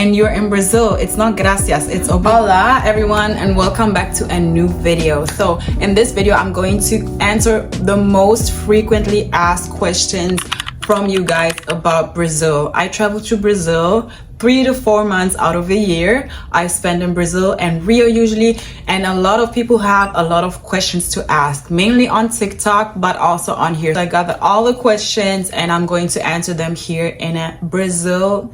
and you're in Brazil, it's not gracias, it's hola everyone, and welcome back to a new video. So in this video, I'm going to answer the most frequently asked questions from you guys about Brazil. I travel to Brazil 3 to 4 months out of a year. I spend in Brazil and Rio usually, and a lot of people have a lot of questions to ask, mainly on TikTok, but also on here. So I gathered all the questions and I'm going to answer them here in a Brazil/Rio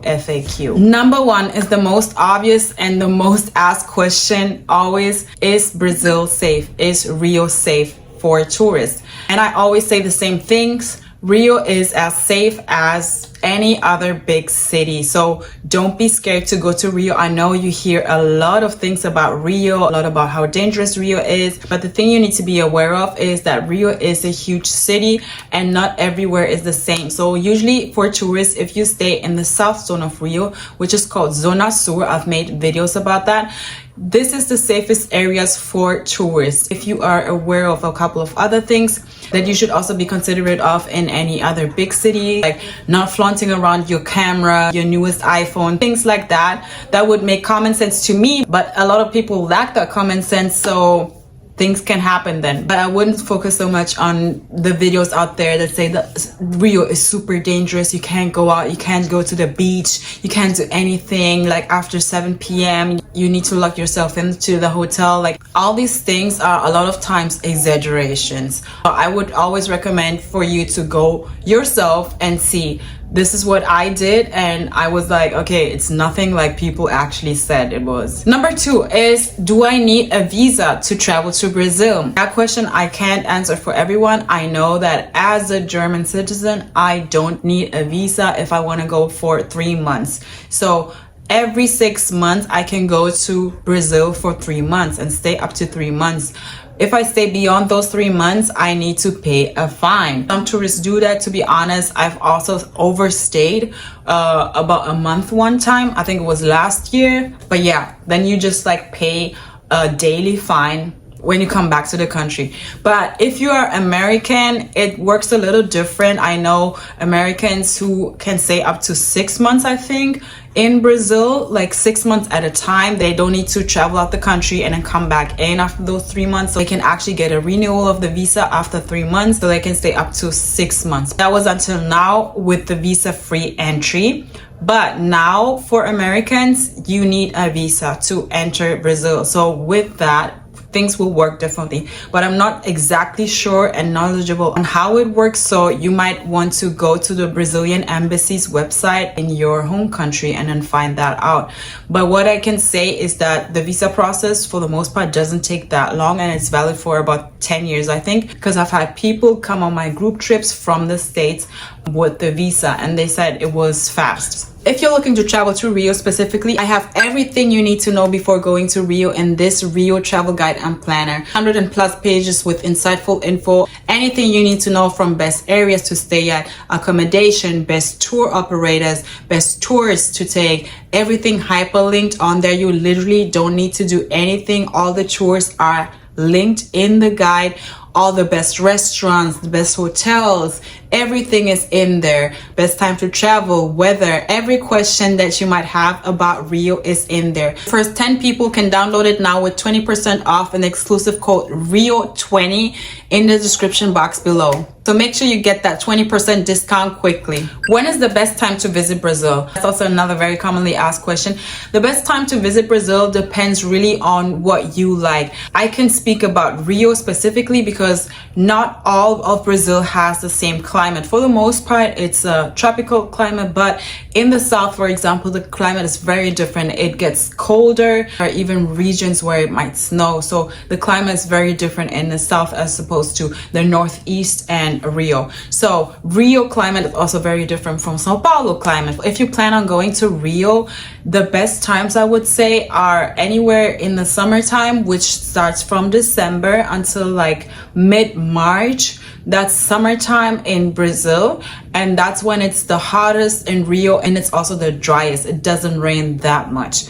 FAQ. Number one is the most obvious and the most asked question always: is Brazil safe? Is Rio safe for tourists? And I always say the same things. Rio is as safe as any other big city, so don't be scared to go to Rio. I know you hear a lot of things about Rio, a lot about how dangerous Rio is, but the thing you need to be aware of is that Rio is a huge city and not everywhere is the same. So usually for tourists, if you stay in the south zone of Rio, which is called Zona Sur, I've made videos about that, this is the safest areas for tourists. If you are aware of a couple of other things that you should also be considerate of in any other big city, like not flaunting around your camera, your newest iPhone, things like that, that would make common sense to me, but a lot of people lack that common sense, so things can happen then. But I wouldn't focus so much on the videos out there that say that Rio is super dangerous, you can't go out, you can't go to the beach, you can't do anything, like after 7 p.m. you need to lock yourself into the hotel. Like, all these things are a lot of times exaggerations. I would always recommend for you to go yourself and see. This is what I did, and I was like, okay, it's nothing like people actually said it was. Number two is, do I need a visa to travel to Brazil? That question I can't answer for everyone. I know that as a German citizen, I don't need a visa if I want to go for 3 months. So every 6 months, I can go to Brazil for 3 months and stay up to 3 months. If I stay beyond those 3 months, I need to pay a fine. Some tourists do that, to be honest. I've also overstayed about a month one time. I think it was last year. But yeah, then you just like pay a daily fine when you come back to the country. But if you are American, it works a little different. I know Americans who can stay up to 6 months, I think, in Brazil, like 6 months at a time. They don't need to travel out the country and then come back in after those 3 months. So they can actually get a renewal of the visa after 3 months, so they can stay up to 6 months. That was until now with the visa-free entry. But now for Americans, you need a visa to enter Brazil. So with that, things will work differently, but I'm not exactly sure and knowledgeable on how it works, so you might want to go to the Brazilian embassy's website in your home country and then find that out. But what I can say is that the visa process for the most part doesn't take that long, and it's valid for about 10 years, I think, because I've had people come on my group trips from the States with the visa and they said it was fast. If you're looking to travel to Rio specifically, I have everything you need to know before going to Rio in this Rio travel guide and planner. 100+ pages with insightful info, anything you need to know, from best areas to stay at, accommodation, best tour operators, best tours to take, everything hyperlinked on there. You literally don't need to do anything. All the tours are linked in the guide. All the best restaurants, the best hotels, everything is in there. Best time to travel, weather, every question that you might have about Rio is in there. First 10 people can download it now with 20% off an exclusive code RIO20 in the description box below. So make sure you get that 20% discount quickly. When is the best time to visit Brazil? That's also another very commonly asked question. The best time to visit Brazil depends really on what you like. I can speak about Rio specifically because not all of Brazil has the same climate. For the most part, it's a tropical climate, but in the south, for example, the climate is very different. It gets colder, or even regions where it might snow. So the climate is very different in the south as opposed to the northeast and Rio. So Rio climate is also very different from Sao Paulo climate. If you plan on going to Rio, the best times I would say are anywhere in the summertime, which starts from December until like mid-March. That's summertime in Brazil, and that's when it's the hottest in Rio, and it's also the driest. It doesn't rain that much.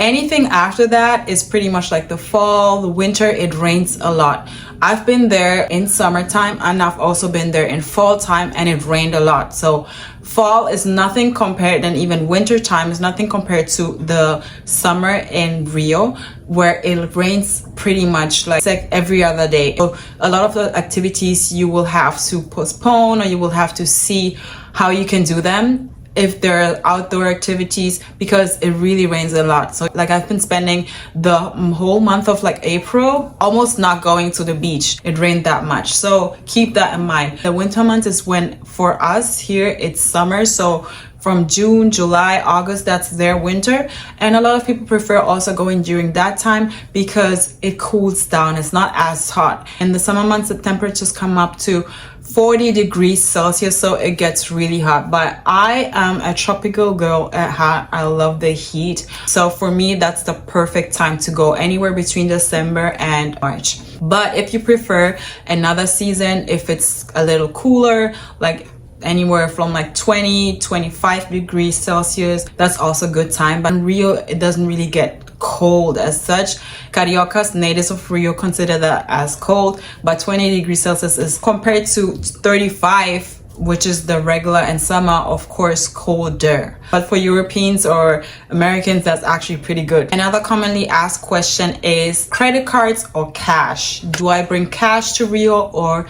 Anything after that is pretty much like the fall, the winter. It rains a lot. I've been there in summertime and I've also been there in fall time, and it rained a lot. So fall is nothing compared, and even winter time is nothing compared to the summer in Rio, where it rains pretty much like every other day. So a lot of the activities you will have to postpone, or you will have to see how you can do them if there are outdoor activities, because it really rains a lot. So like I've been spending the whole month of like April almost not going to the beach. It rained that much. So keep that in mind. The winter months is when, for us here, it's summer. So from June, July, August, that's their winter. And a lot of people prefer also going during that time because it cools down. It's not as hot. In the summer months, the temperatures come up to 40 degrees Celsius, so it gets really hot. But I am a tropical girl at heart. I love the heat. So for me, that's the perfect time to go, anywhere between December and March. But if you prefer another season, if it's a little cooler, like anywhere from like 20-25 degrees Celsius, that's also a good time. But in Rio, it doesn't really get cold as such. Cariocas, natives of Rio, consider that as cold, but 20 degrees Celsius is compared to 35, which is the regular in summer, of course, colder. But for Europeans or Americans, that's actually pretty good. Another commonly asked question is credit cards or cash. Do I bring cash to Rio, or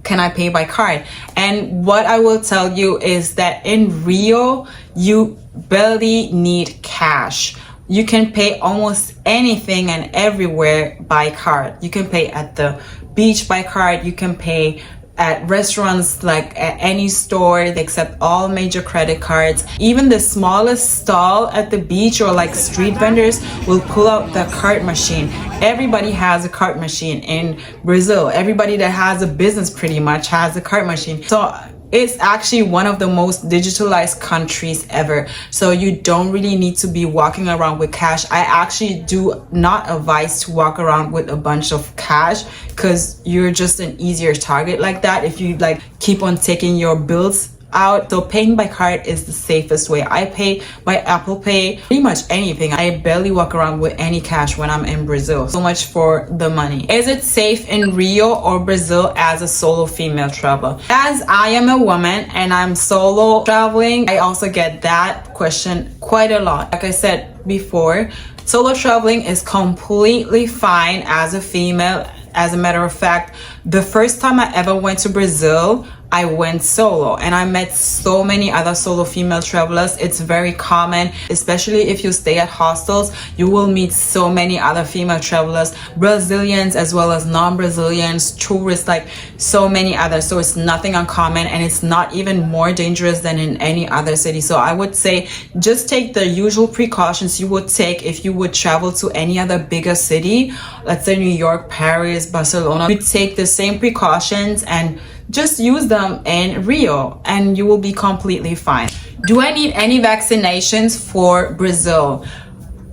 can I pay by card? And what I will tell you is that in Rio, you barely need cash. You can pay almost anything and everywhere by card. You can pay at the beach by card. You can pay at restaurants, like at any store, except all major credit cards. Even the smallest stall at the beach or like street vendors will pull out the card machine. Everybody has a card machine in Brazil. Everybody that has a business pretty much has a card machine. So it's actually one of the most digitalized countries ever. So you don't really need to be walking around with cash. I actually do not advise to walk around with a bunch of cash, because you're just an easier target like that if you like keep on taking your bills out. So paying by card is the safest way. I pay by Apple Pay, pretty much anything. I barely walk around with any cash when I'm in Brazil. So much for the money. Is it safe in Rio or Brazil as a solo female traveler? As I am a woman and I'm solo traveling, I also get that question quite a lot. Like I said before, solo traveling is completely fine as a female. As a matter of fact, the first time I ever went to Brazil, I went solo, and I met so many other solo female travelers. It's very common, especially if you stay at hostels, you will meet so many other female travelers, Brazilians as well as non-Brazilians, tourists, like so many others. So it's nothing uncommon, and it's not even more dangerous than in any other city. So I would say just take the usual precautions you would take if you would travel to any other bigger city. Let's say New York, Paris, Barcelona. You take the same precautions and just use them in Rio, and you will be completely fine. Do I need any vaccinations for Brazil?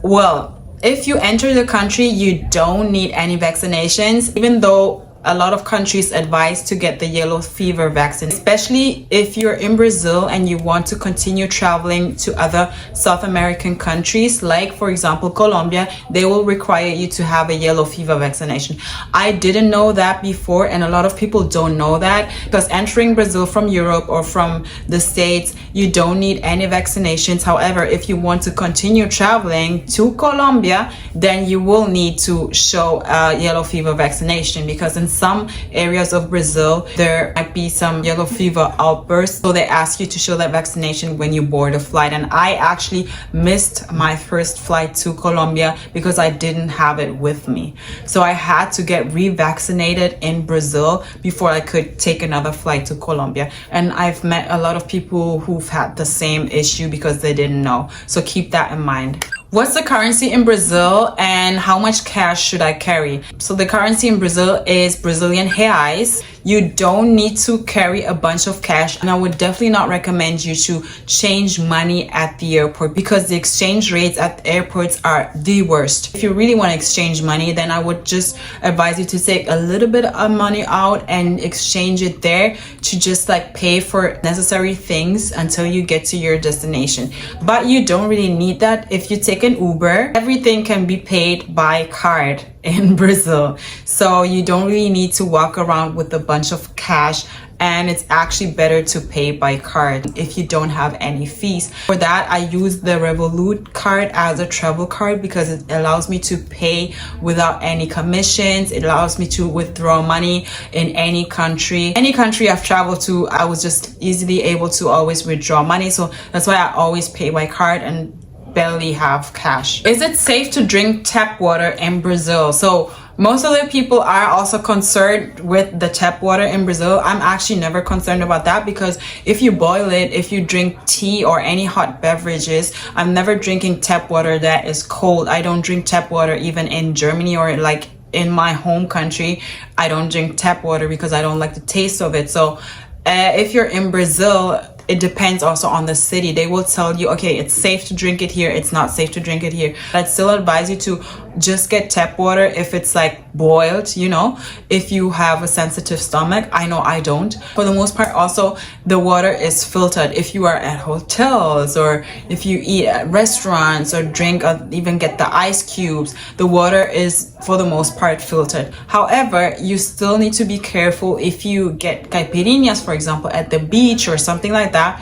Well, if you enter the country, you don't need any vaccinations, even though a lot of countries advise to get the yellow fever vaccine, especially if you're in Brazil and you want to continue traveling to other South American countries, like for example Colombia. They will require you to have a yellow fever vaccination. I didn't know that before, and a lot of people don't know that, because entering Brazil from Europe or from the States, you don't need any vaccinations. However, if you want to continue traveling to Colombia, then you will need to show a yellow fever vaccination, because in some areas of Brazil there might be some yellow fever outbursts, so they ask you to show that vaccination when you board a flight. And I actually missed my first flight to Colombia because I didn't have it with me, so I had to get revaccinated in Brazil before I could take another flight to Colombia. And I've met a lot of people who've had the same issue because they didn't know, so keep that in mind. What's the currency in Brazil and how much cash should I carry? So the currency in Brazil is Brazilian reais. You don't need to carry a bunch of cash, and I would definitely not recommend you to change money at the airport, because the exchange rates at airports are the worst. If you really want to exchange money, then I would just advise you to take a little bit of money out and exchange it there to just like pay for necessary things until you get to your destination. But you don't really need that. If you take an Uber, everything can be paid by card in Brazil, so you don't really need to walk around with a bunch of cash and it's actually better to pay by card if you don't have any fees. For that, I use the Revolut card as a travel card because it allows me to pay without any commissions. It allows me to withdraw money in any country. Any country I've traveled to, I was just easily able to always withdraw money. So that's why I always pay by card and barely have cash. Is it safe to drink tap water in Brazil? So most of the people are also concerned with the tap water in Brazil. I'm actually never concerned about that because if you boil it, if you drink tea or any hot beverages, I'm never drinking tap water that is cold. I don't drink tap water even in Germany or like in my home country. I don't drink tap water because I don't like the taste of it. So if you're in Brazil, it depends also on the city. They will tell you, okay, it's safe to drink it here, it's not safe to drink it here. I'd still advise you to just get tap water if it's like boiled, you know, if you have a sensitive stomach. I know I don't. For the most part, also the water is filtered. If you are at hotels or if you eat at restaurants or drink or even get the ice cubes, the water is for the most part filtered. However, you still need to be careful if you get caipirinhas, for example, at the beach or something like that,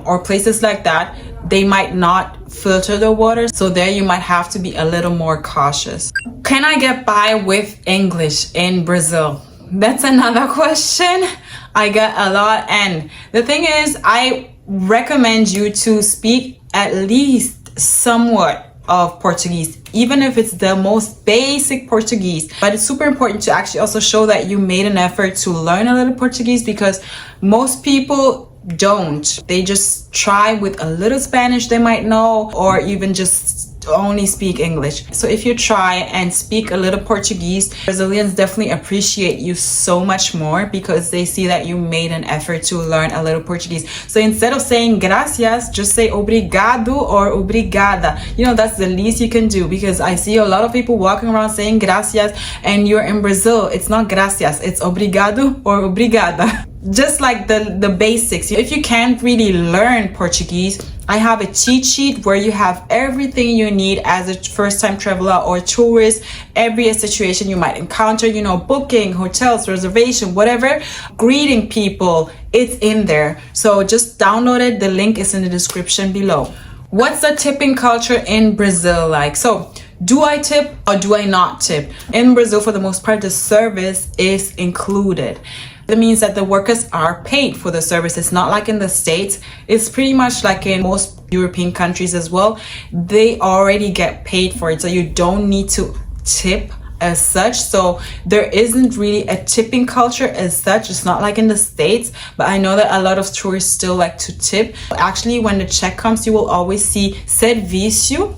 or places like that. They might not filter the water, so there you might have to be a little more cautious. Can I get by with English in Brazil? That's another question I get a lot, and the thing is, I recommend you to speak at least somewhat of Portuguese, even if it's the most basic Portuguese. But it's super important to actually also show that you made an effort to learn a little Portuguese, because most people don't. They just try with a little Spanish they might know, or even just only speak English. So if you try and speak a little Portuguese, Brazilians definitely appreciate you so much more because they see that you made an effort to learn a little Portuguese. So instead of saying gracias, just say obrigado or obrigada. You know, that's the least you can do, because I see a lot of people walking around saying gracias, and you're in Brazil. It's not gracias, it's obrigado or obrigada. Just like the basics. If you can't really learn Portuguese, I have a cheat sheet where you have everything you need as a first-time traveler or tourist. Every situation you might encounter, you know, booking, hotels, reservation, whatever, greeting people, it's in there. So just download it. The link is in the description below. What's the tipping culture in Brazil like? So do I tip or do I not tip? In Brazil, for the most part, the service is included. That means that the workers are paid for the service. It's not like in the States. It's pretty much like in most European countries as well. They already get paid for it, so you don't need to tip as such. So there isn't really a tipping culture as such. It's not like in the States, but I know that a lot of tourists still like to tip. Actually, when the check comes, you will always see serviço,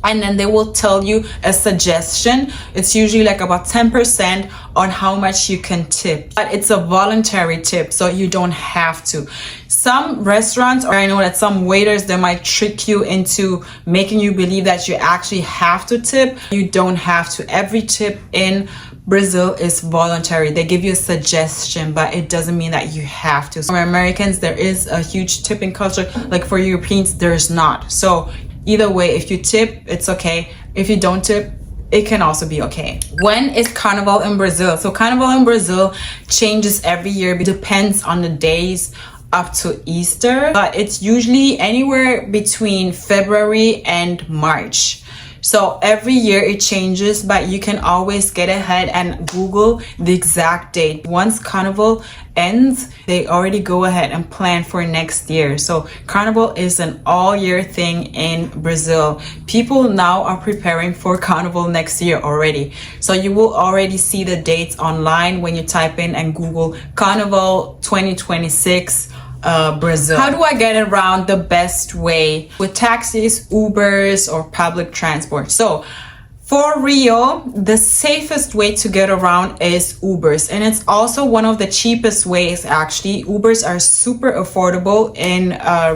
and then they will tell you a suggestion. It's usually like about 10% on how much you can tip, but it's a voluntary tip, so you don't have to. Some restaurants, or I know that some waiters, they might trick you into making you believe that you actually have to tip. You don't have to. Every tip in Brazil is voluntary. They give you a suggestion, but it doesn't mean that you have to. For Americans, there is a huge tipping culture. Like for Europeans, there's not. So either way, if you tip, it's okay. If you don't tip, it can also be okay. When is Carnival in Brazil? So Carnival in Brazil changes every year. It depends on the days up to Easter, but it's usually anywhere between February and March. So every year it changes, but you can always get ahead and Google the exact date. Once Carnival ends, they already go ahead and plan for next year. So Carnival is an all-year thing in Brazil. People now are preparing for Carnival next year already. So you will already see the dates online when you type in and Google Carnival 2026 Brazil. How do I get around the best way? With taxis, Ubers, or public transport? So for Rio, the safest way to get around is Ubers, and it's also one of the cheapest ways actually. Ubers are super affordable in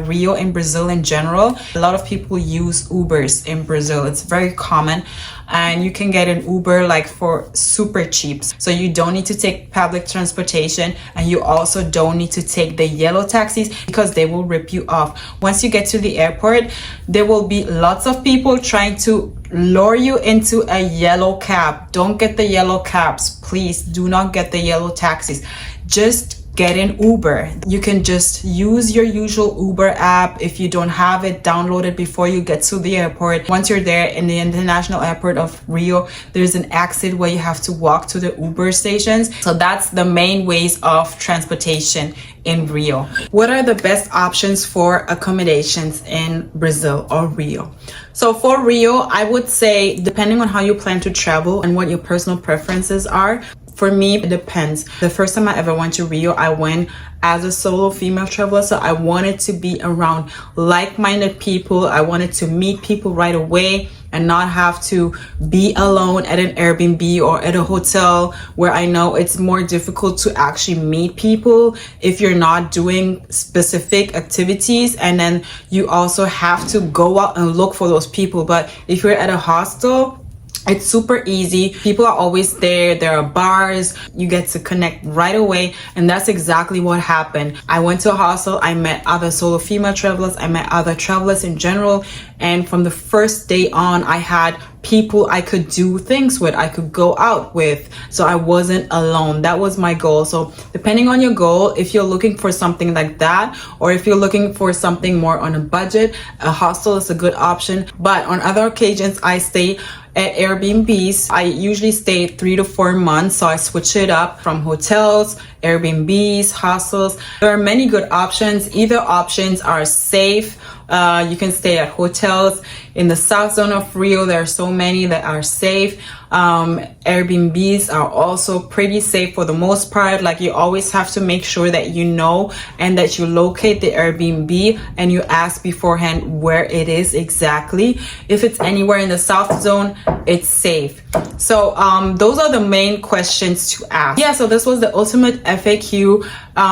Rio, in Brazil in general. A lot of people use Ubers in Brazil. It's very common, and you can get an Uber like for super cheap. So you don't need to take public transportation, and you also don't need to take the yellow taxis because they will rip you off. Once you get to the airport, there will be lots of people trying to lure you into a yellow cab. Don't get the yellow cabs. Please do not get the yellow taxis. Just get an Uber. You can just use your usual Uber app. If you don't have it, download it before you get to the airport. Once you're there in the international airport of Rio, there's an exit where you have to walk to the Uber stations. So that's the main ways of transportation in Rio. What are the best options for accommodations in Brazil or Rio? So for Rio, I would say, depending on how you plan to travel and what your personal preferences are, for me, it depends. The first time I ever went to Rio, I went as a solo female traveler. So I wanted to be around like-minded people. I wanted to meet people right away and not have to be alone at an Airbnb or at a hotel where I know it's more difficult to actually meet people if you're not doing specific activities. And then you also have to go out and look for those people. But if you're at a hostel, it's super easy. People are always there. There are bars. You get to connect right away. And that's exactly what happened. I went to a hostel. I met other solo female travelers. I met other travelers in general. And from the first day on, I had people I could do things with, I could go out with. So I wasn't alone. That was my goal. So depending on your goal, if you're looking for something like that, or if you're looking for something more on a budget, a hostel is a good option. But on other occasions, I stay at Airbnbs. I usually stay 3 to 4 months, so I switch it up from hotels, Airbnbs, hostels. There are many good options. Either options are safe. You can stay at hotels in the south zone of Rio. There are so many that are safe. Airbnbs are also pretty safe for the most part. Like, you always have to make sure that you know and that you locate the Airbnb and you ask beforehand where it is exactly. If it's anywhere in the south zone, it's safe. So those are the main questions to ask. Yeah, so this was the ultimate FAQ,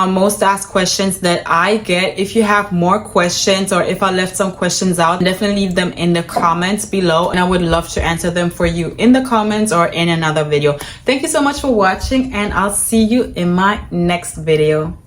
most asked questions that I get. If you have more questions, or if I left some questions out, definitely leave them in the comments below and I would love to answer them for you in the comments or in another video. Thank you so much for watching, and I'll see you in my next video.